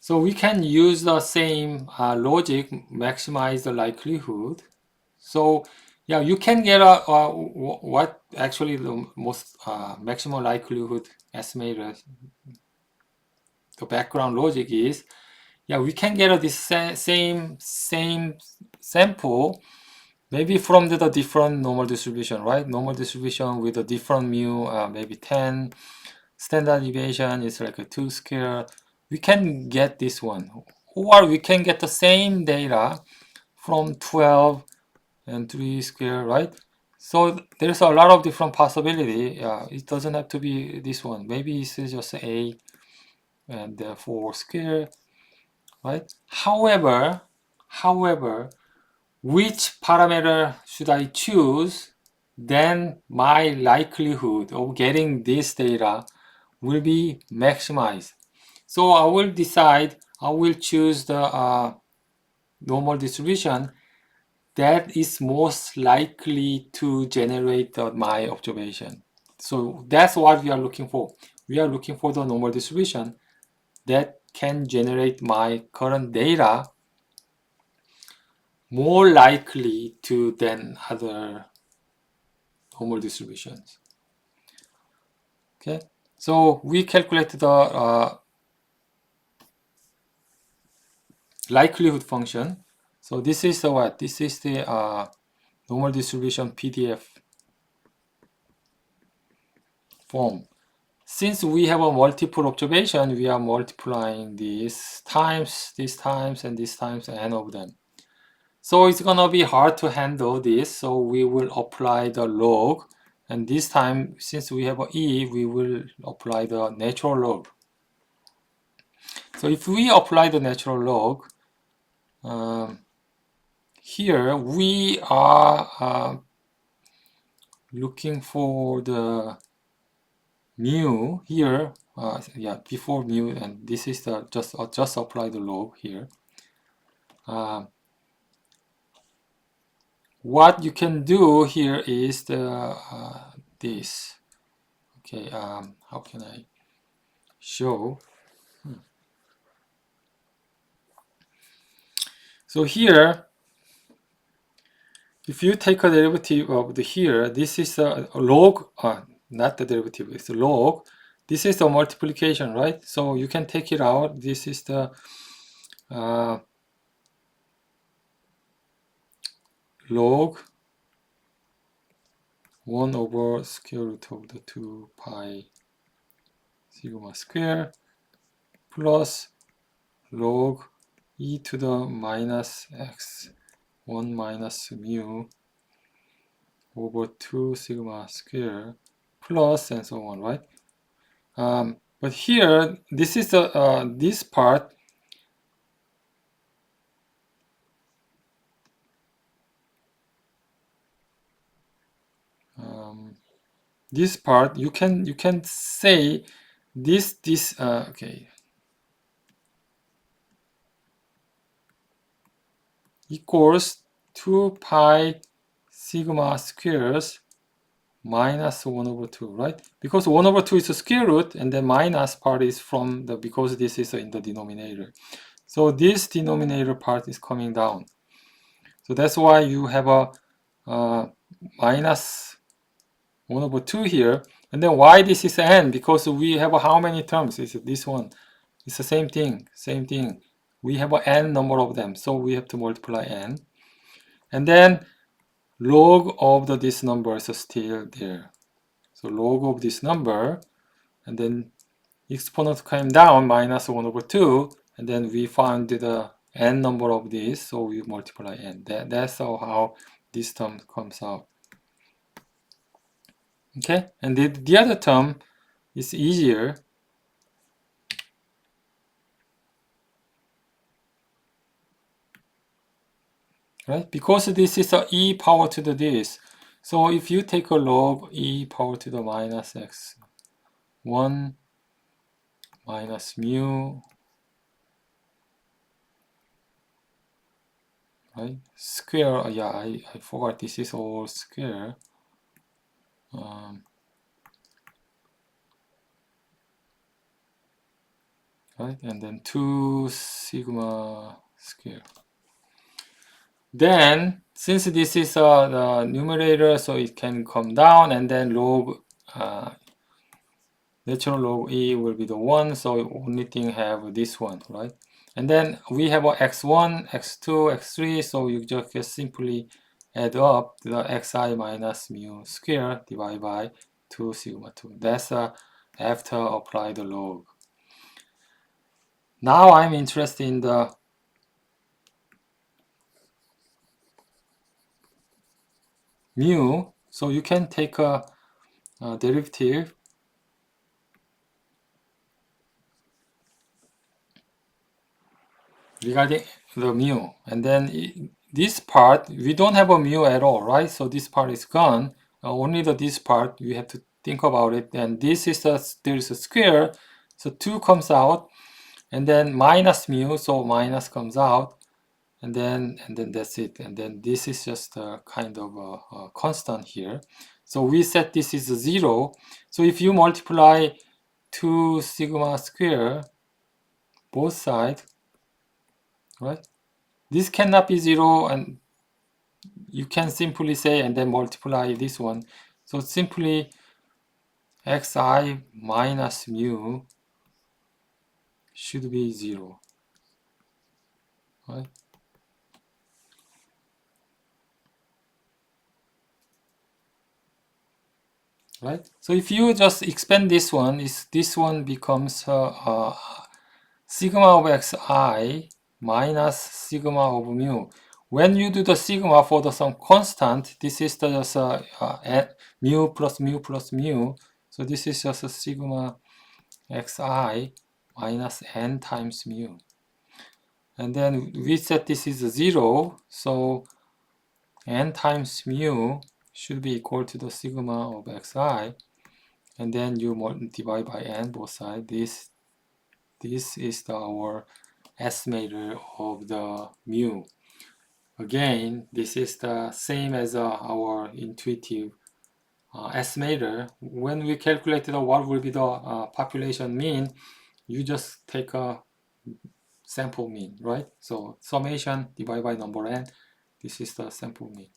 So we can use the same logic, maximize the likelihood. So yeah, you can get what actually the most maximum likelihood estimator, the background logic is. Yeah, we can get this same sample, maybe from the different normal distribution, right? Normal distribution with a different mu, maybe 10. Standard deviation is like a 2 square. We can get this one. Or we can get the same data from 12 and 3 square, right? So there's a lot of different possibility. It doesn't have to be this one. Maybe it's just A and 4 square, right? However, which parameter should I choose? Then my likelihood of getting this data will be maximized. So I will decide, I will choose the normal distribution that is most likely to generate my observation. So that's what we are looking for. We are looking for the normal distribution that can generate my current data more likely to than other normal distributions. Okay, so we calculate the likelihood function. So this is the what? This is the normal distribution PDF form. Since we have a multiple observation, we are multiplying this times, and this times, n of them. So it's gonna be hard to handle this. So we will apply the log, and this time, since we have a e, we will apply the natural log. So if we apply the natural log, here we are looking for the mu here. Yeah, before mu, and this is the just apply the log here. What you can do here is the this. Okay, how can I show? So here, if you take a derivative of the here, this is a log, not the derivative, it's a log. This is the multiplication, right? So you can take it out. This is the log 1 over square root of the 2 pi sigma square plus log e to the minus x 1 minus mu over 2 sigma square plus and so on, right? But here, this is this part. This part you can say this okay, equals 2 pi sigma squares minus 1 over 2, right? Because 1 over 2 is a square root, and the minus part is from the, because this is in the denominator. So this denominator part is coming down. So that's why you have a minus 1 over 2 here. And then why this is n? Because we have how many terms? It's this one. It's the same thing. We have an n number of them, so we have to multiply n. And then log of this number is still there. So log of this number, and then exponent came down, minus 1 over 2, and then we found the n number of these, so we multiply n. That's how this term comes out. Okay, and the other term is easier. Right? Because this is a e power to the this. So if you take a log e power to the minus x 1 minus mu, right? Square, yeah, I forgot this is all square. right? And then 2 sigma square. Then, since this is the numerator, so it can come down, and then log natural log e will be the 1, so only thing have this one, right? And then we have a x1, x2, x3, so you just simply add up the xi minus mu square divided by 2 sigma 2. That's after apply the log. Now I'm interested in the mu, so you can take a derivative regarding the mu, and then this part we don't have a mu at all, right? So this part is gone. Only this part you have to think about it. And this is there is a square, so 2 comes out, and then minus mu, so minus comes out, and then that's it. And then this is just a kind of a constant here. So we set this is a 0. So if you multiply 2 sigma square both sides, right? This cannot be 0, and you can simply say and then multiply this one. So simply xi minus mu should be 0, right? Right? So if you just expand this one, this one becomes sigma of xi minus sigma of mu. When you do the sigma for some constant, this is just mu plus mu plus mu. So this is just a sigma xi minus n times mu. And then we set this is 0, so n times mu should be equal to the sigma of xi, and then you divide by n both sides. This is our estimator of the mu. Again, this is the same as our intuitive estimator. When we calculate what will be the population mean, you just take a sample mean, right? So summation divided by number n, this is the sample mean.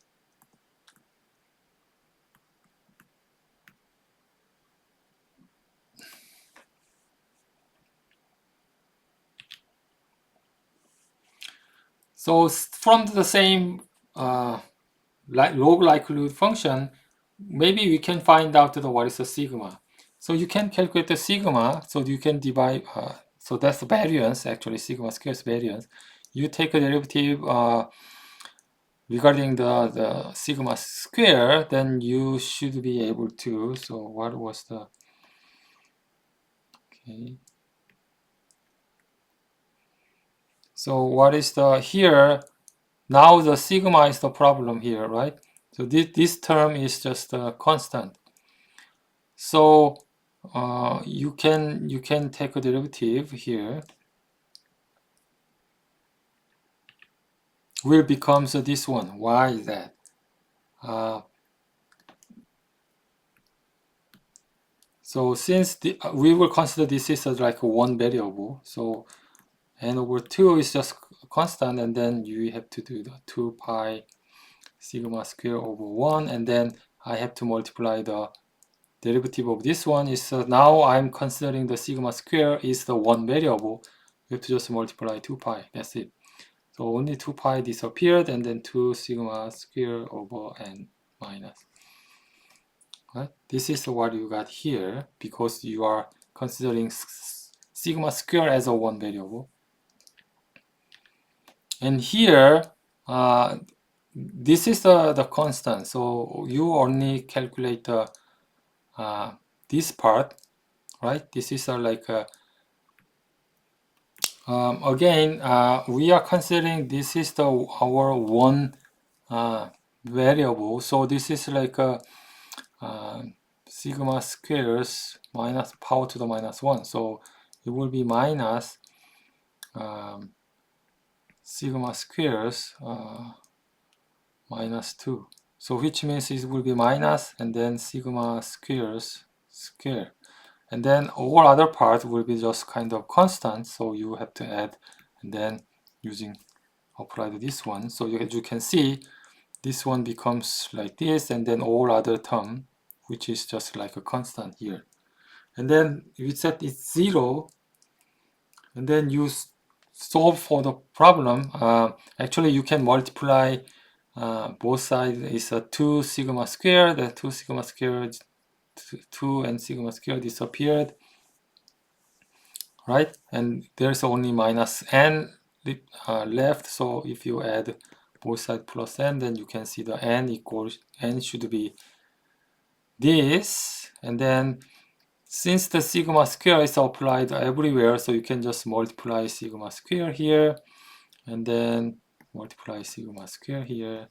So from the same log likelihood function, maybe we can find out what is the sigma. So you can calculate the sigma, so you can divide, so that's the variance, actually sigma squares variance. You take a derivative regarding the sigma square, then you should be able to, so what was the, okay. So what is the, here, now the sigma is the problem here, right? So this term is just a constant. So you can take a derivative here. Will becomes this one. Why is that? So since we will consider this is like one variable, so n over 2 is just constant, and then you have to do the 2 pi sigma square over 1, and then I have to multiply the derivative of this one. Is now I'm considering the sigma square is the one variable. You have to just multiply 2 pi. That's it. So only 2 pi disappeared, and then 2 sigma square over n minus. Right? This is what you got here because you are considering sigma square as a one variable. And here, this is the constant. So you only calculate the this part, right? This is like again, we are considering this is our one variable. So this is like a sigma squares minus power to the minus 1. So it will be minus sigma squares minus 2. So which means it will be minus and then sigma squares square. and then all other parts will be just kind of constant, so you have to add, and then using apply to this one. So as you can see, this one becomes like this, and then all other term, which is just like a constant here. And then you set it 0, and then you solve for the problem. Actually, you can multiply both sides. Is a 2 sigma squared, then 2 sigma squared, 2 and sigma squared disappeared, right? And there's only minus n left. So if you add both sides plus n, then you can see the n equals, n should be this. And then since the sigma square is applied everywhere, so you can just multiply sigma square here, and then multiply sigma square here,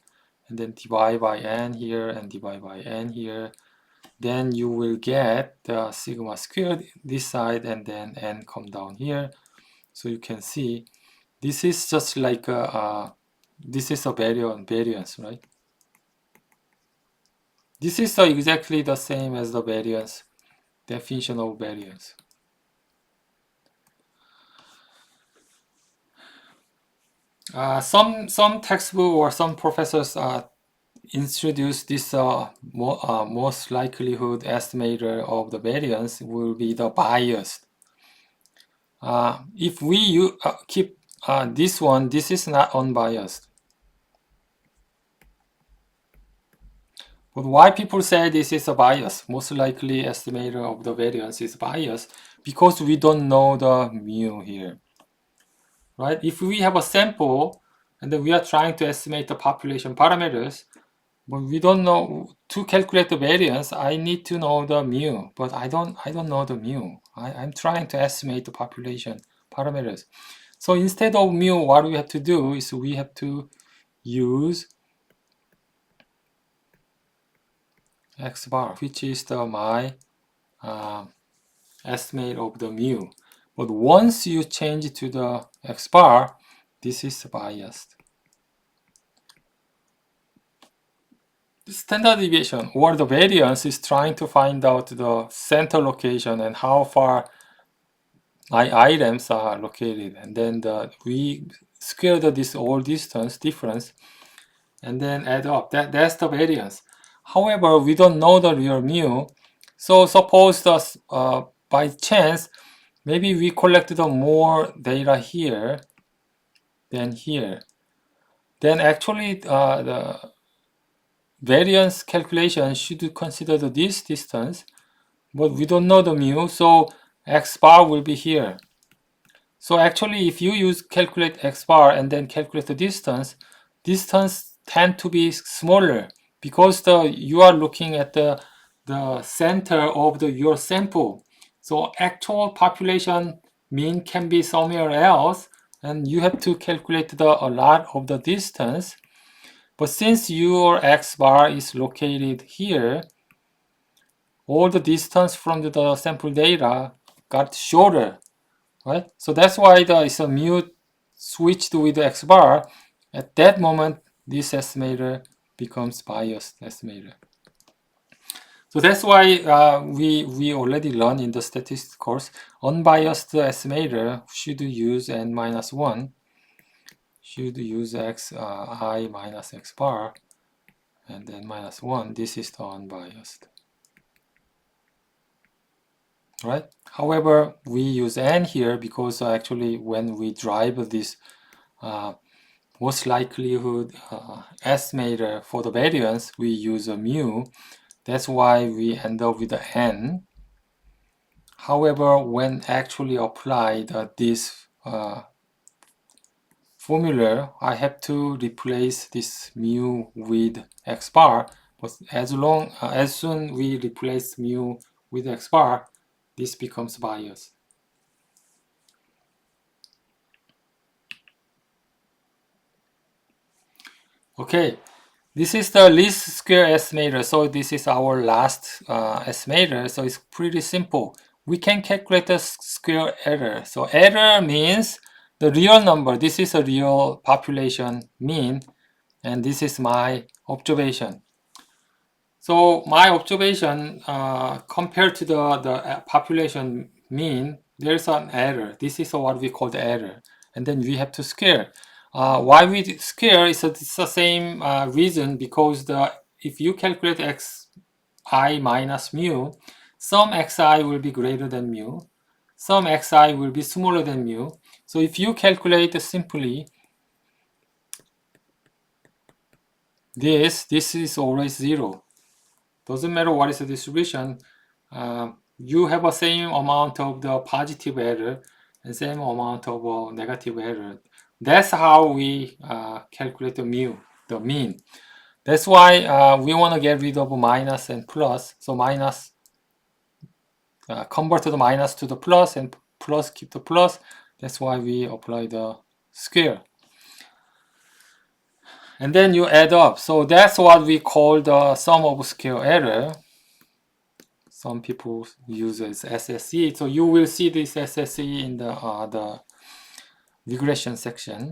and then divide by n here, and divide by n here. Then you will get the sigma squared this side, and then n come down here. So you can see this is just like this is a variance, right? This is exactly the same as the variance, definition of variance. Some textbook or some professors introduce this most likelihood estimator of the variance will be the bias. If we keep this one, this is not unbiased. But why people say this is a bias, most likely estimator of the variance is biased? Because we don't know the mu here, right? If we have a sample and then we are trying to estimate the population parameters, but we don't know to calculate the variance. I need to know the mu, but I don't know the mu. I'm trying to estimate the population parameters. So instead of mu, what we have to do is we have to use x bar, which is my estimate of the mu. But once you change it to the x bar, this is biased. The standard deviation or the variance is trying to find out the center location and how far items are located, and then we square this all distance difference and then add up. That's the variance. However, we don't know the real mu. So suppose by chance maybe we collected more data here than here, then actually the variance calculation should consider this distance, but we don't know the mu, so x bar will be here. So actually, if you calculate x bar and then calculate the distance tend to be smaller because you are looking at the center of your sample. So actual population mean can be somewhere else, and you have to calculate a lot of the distance. But since your x bar is located here, all the distance from the sample data got shorter, right? So that's why it's a mu switched with the x bar. At that moment, this estimator becomes biased estimator. So that's why we already learned in the statistics course, unbiased estimator should use n-1, should use I minus x bar, and then -1. This is the unbiased, right? However, we use n here because actually when we drive this most likelihood estimator for the variance, we use a mu. That's why we end up with a n. However, when actually applied this formula, I have to replace this mu with x bar. But as soon we replace mu with x bar, this becomes biased. Okay, this is the least square estimator. So this is our last estimator. So it's pretty simple. We can calculate the square error. So error means the real number. This is a real population mean, and this is my observation. So my observation, compared to the population mean, there's an error. This is what we call the error. And then we have to scale. Why we scale is it's the same reason, because if you calculate xi minus mu, some xi will be greater than mu, some xi will be smaller than mu. So if you calculate simply this is always 0. Doesn't matter what is the distribution, you have a same amount of the positive error and same amount of negative error. That's how we calculate the mean. That's why we want to get rid of minus and plus. So minus, convert the minus to the plus, and plus keep the plus. That's why we apply the square. And then you add up. So that's what we call the sum of square error. Some people use it as SSE. So you will see this SSE in the regression section.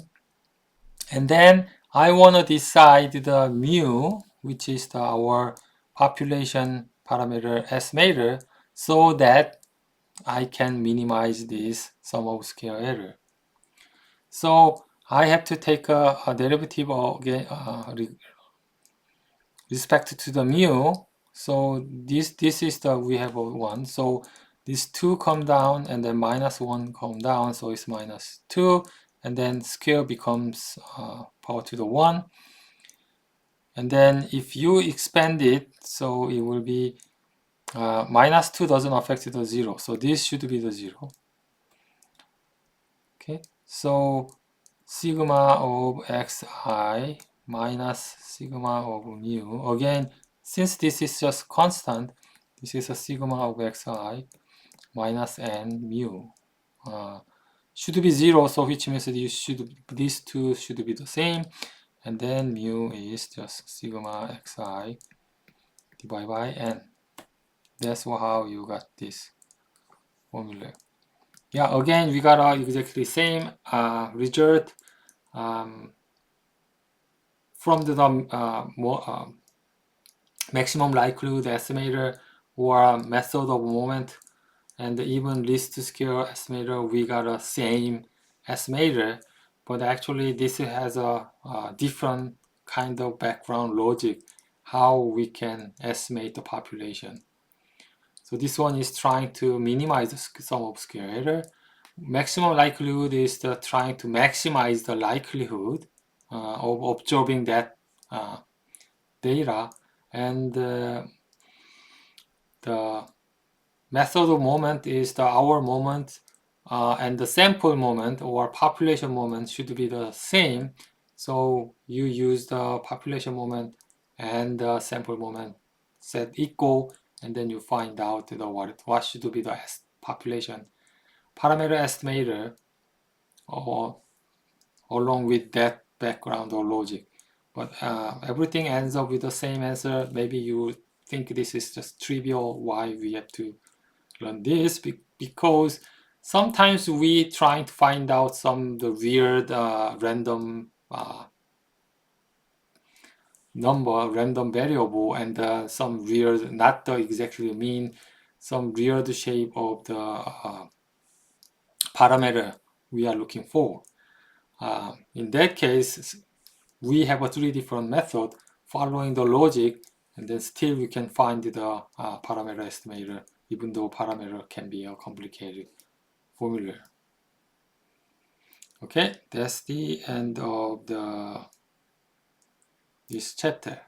And then I want to decide the mu, which is our population parameter estimator, so that I can minimize this sum of square error. So I have to take a derivative again, respect to the mu. So this is the, we have a 1. So these 2 come down, and then minus 1 come down, so it's minus 2, and then square becomes power to the 1. And then if you expand it, so it will be minus 2 doesn't affect the 0, so this should be the 0. Okay, so sigma of xi minus sigma of mu. Again, since this is just constant, this is a sigma of xi minus n mu. Should be 0, so which means that these two should be the same. And then mu is just sigma xi divided by n. That's how you got this formula. Yeah, again, we got exactly same result from the maximum likelihood estimator or method of moment, and even least square estimator. We got a same estimator, but actually this has a different kind of background logic how we can estimate the population. So this one is trying to minimize the sum of square error. Maximum likelihood is trying to maximize the likelihood of observing that data, and the method of moment is the hour moment, and the sample moment or population moment should be the same. So you use the population moment and the sample moment set equal, and then you find out what should be the population parameter estimator, or along with that background or logic. But everything ends up with the same answer. Maybe you think this is just trivial, why we have to learn this, because sometimes we trying to find out some the weird random number, random variable, and some weird, not the exactly mean, some weird shape of the parameter we are looking for. In that case, we have a 3 different method following the logic, and then still we can find the parameter estimator, even though parameter can be a complicated formula. Okay, that's the end of this chapter.